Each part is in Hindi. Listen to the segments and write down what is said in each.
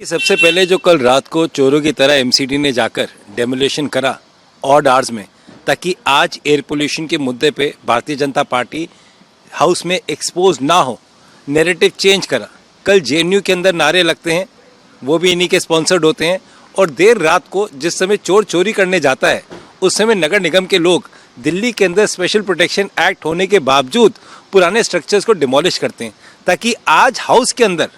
सबसे पहले जो कल रात को चोरों की तरह एमसीडी ने जाकर डेमोलेशन करा ऑड आवर्स में, ताकि आज एयर पोल्यूशन के मुद्दे पे भारतीय जनता पार्टी हाउस में एक्सपोज ना हो, नैरेटिव चेंज करा। कल जेएनयू के अंदर नारे लगते हैं, वो भी इन्हीं के स्पॉन्सर्ड होते हैं, और देर रात को जिस समय चोर चोरी करने जाता है उस समय नगर निगम के लोग दिल्ली के अंदर स्पेशल प्रोटेक्शन एक्ट होने के बावजूद पुराने स्ट्रक्चर्स को डिमोलिश करते हैं, ताकि आज हाउस के अंदर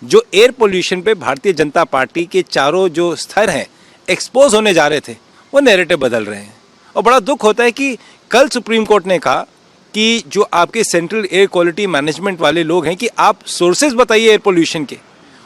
जो एयर पोल्यूशन पे भारतीय जनता पार्टी के चारों जो स्तर हैं एक्सपोज होने जा रहे थे, वो नैरेटिव बदल रहे हैं। और बड़ा दुख होता है कि कल सुप्रीम कोर्ट ने कहा कि जो आपके सेंट्रल एयर क्वालिटी मैनेजमेंट वाले लोग हैं कि आप सोर्सेज बताइए एयर पोल्यूशन के,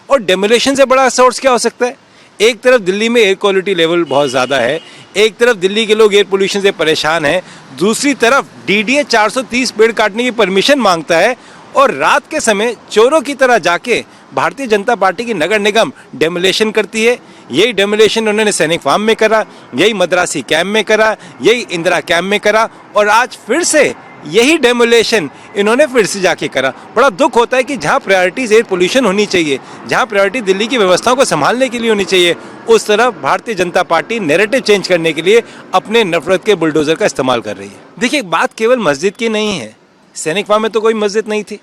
और डेमोलेशन से बड़ा सोर्स क्या हो सकता है। एक तरफ दिल्ली में एयर क्वालिटी लेवल बहुत ज़्यादा है, एक तरफ दिल्ली के लोग एयर पोल्यूशन से परेशान हैं, दूसरी तरफ डीडीए 430 पेड़ काटने की परमिशन मांगता है, और रात के समय चोरों की तरह जाके भारतीय जनता पार्टी की नगर निगम डेमोलेशन करती है। यही डेमोलेशन उन्होंने सैनिक फार्म में करा, यही मद्रासी कैंप में करा, यही इंदिरा कैंप में करा, और आज फिर से यही डेमोलेशन इन्होंने फिर से जाके करा। बड़ा दुख होता है कि जहाँ प्रायोरिटीज एयर पोल्यूशन होनी चाहिए, जहाँ प्रायोरिटी दिल्ली की व्यवस्थाओं को संभालने के लिए होनी चाहिए, उस तरफ Bharatiya Janata party narrative change करने के लिए अपने नफरत के बुलडोजर का इस्तेमाल कर रही है। देखिए, बात केवल मस्जिद की नहीं है। सैनिक फार्म में तो कोई मस्जिद नहीं थी,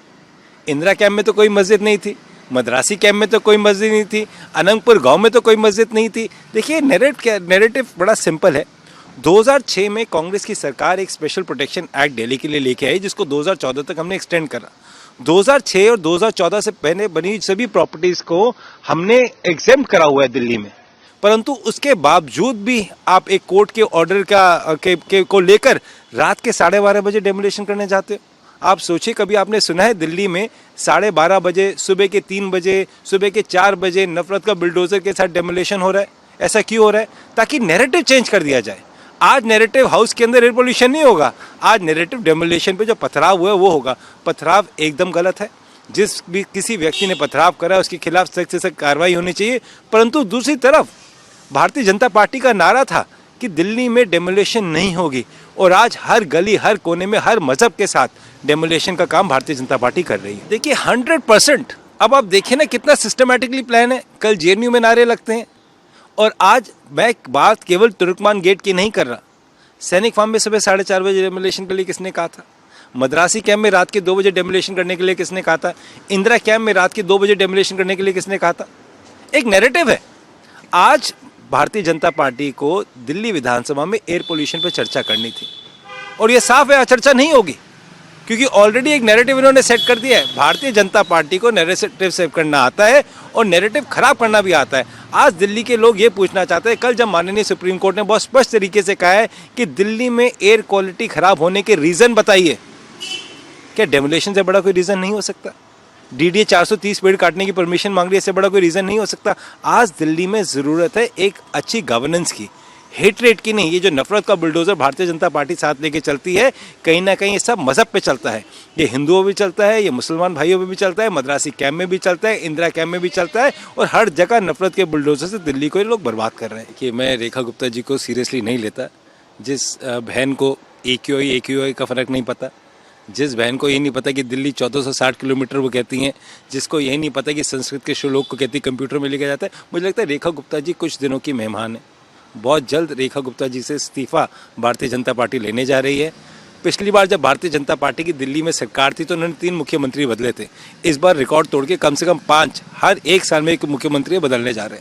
इंदिरा कैंप में तो कोई मस्जिद नहीं थी, मद्रासी कैंप में तो कोई मस्जिद नहीं थी, अनंतपुर गांव में तो कोई मस्जिद नहीं थी। देखिए, नैरेटिव बड़ा सिंपल है। 2006 में कांग्रेस की सरकार एक स्पेशल प्रोटेक्शन एक्ट दिल्ली के लिए लेके आई, जिसको 2014 तक हमने एक्सटेंड करा। 2006 और 2014 से पहले बनी सभी प्रॉपर्टीज को हमने एग्जेम्प्ट करा हुआ है दिल्ली में, परंतु उसके बावजूद भी आप एक कोर्ट के ऑर्डर को लेकर रात के 12:30 बजे डेमोलेशन करने जाते हो। आप सोचिए, कभी आपने सुना है दिल्ली में 12:30 बजे, सुबह के 3 बजे, सुबह के 4 बजे नफरत का बुलडोजर के साथ डेमोलेशन हो रहा है? ऐसा क्यों हो रहा है? ताकि नैरेटिव चेंज कर दिया जाए। आज नैरेटिव हाउस के अंदर एयर पोल्यूशन नहीं होगा, आज नैरेटिव डेमोलेशन पे जो पथराव हुआ है वो होगा। पथराव एकदम गलत है। जिस भी किसी व्यक्ति ने पथराव करा उसके खिलाफ सख्त से सख्त कार्रवाई होनी चाहिए। परंतु दूसरी तरफ भारतीय जनता पार्टी का नारा था कि दिल्ली में डेमोलेशन नहीं होगी, और आज हर गली, हर कोने में, हर मजहब के साथ डेमोलेशन का काम भारतीय जनता पार्टी कर रही है। देखिए, 100%। अब आप देखिए ना कितना सिस्टमैटिकली प्लान है। कल जेएनयू में नारे लगते हैं, और आज मैं बात केवल तुर्कमान गेट की नहीं कर रहा। सैनिक फार्म में सुबह 4:30 बजे डेमोलेशन के लिए किसने कहा था? मद्रासी कैंप में रात के 2 बजे डेमोलेशन करने के लिए किसने कहा था? इंदिरा कैंप में रात के 2 बजे डेमोलेशन करने के लिए किसने कहा था? एक नैरेटिव है। आज भारतीय जनता पार्टी को दिल्ली विधानसभा में एयर पोल्यूशन पर चर्चा करनी थी, और ये साफ है चर्चा नहीं होगी, क्योंकि ऑलरेडी एक नैरेटिव इन्होंने सेट कर दिया है। भारतीय जनता पार्टी को नैरेटिव सेट करना आता है और नैरेटिव खराब करना भी आता है। आज दिल्ली के लोग ये पूछना चाहते हैं, कल जब माननीय सुप्रीम कोर्ट ने बहुत स्पष्ट तरीके से कहा है कि दिल्ली में एयर क्वालिटी खराब होने के रीज़न बताइए, क्या डेमोलेशन से बड़ा कोई रीज़न नहीं हो सकता? डीडीए 430 पेड़ काटने की परमिशन मांग रही है, इससे बड़ा कोई रीज़न नहीं हो सकता। आज दिल्ली में ज़रूरत है एक अच्छी गवर्नेंस की, हेट रेट की नहीं। ये जो नफरत का बुलडोजर भारतीय जनता पार्टी साथ लेके चलती है, कहीं ना कहीं ये सब मजहब पे चलता है। ये हिंदुओं भी चलता है, ये मुसलमान भाइयों पे भी चलता है, मद्रासी कैंप में भी चलता है, इंदिरा कैंप में भी चलता है, और हर जगह नफरत के बुलडोजर से दिल्ली को ये लोग बर्बाद कर रहे हैं। कि मैं रेखा गुप्ता जी को सीरियसली नहीं लेता। जिस बहन को AQI का फ़र्क नहीं पता, जिस बहन को ये नहीं पता कि दिल्ली 1460 किलोमीटर वो कहती हैं, जिसको ये नहीं पता कि संस्कृत के श्लोक को कहती कंप्यूटर में लिखा जाता है, मुझे लगता है रेखा गुप्ता जी कुछ दिनों की मेहमान है। बहुत जल्द रेखा गुप्ता जी से इस्तीफा भारतीय जनता पार्टी लेने जा रही है। पिछली बार जब भारतीय जनता पार्टी की दिल्ली में सरकार थी तो उन्होंने 3 मुख्यमंत्री बदले थे। इस बार रिकॉर्ड तोड़ के कम से कम 5 हर 1 साल में एक मुख्यमंत्री बदलने जा रहे हैं।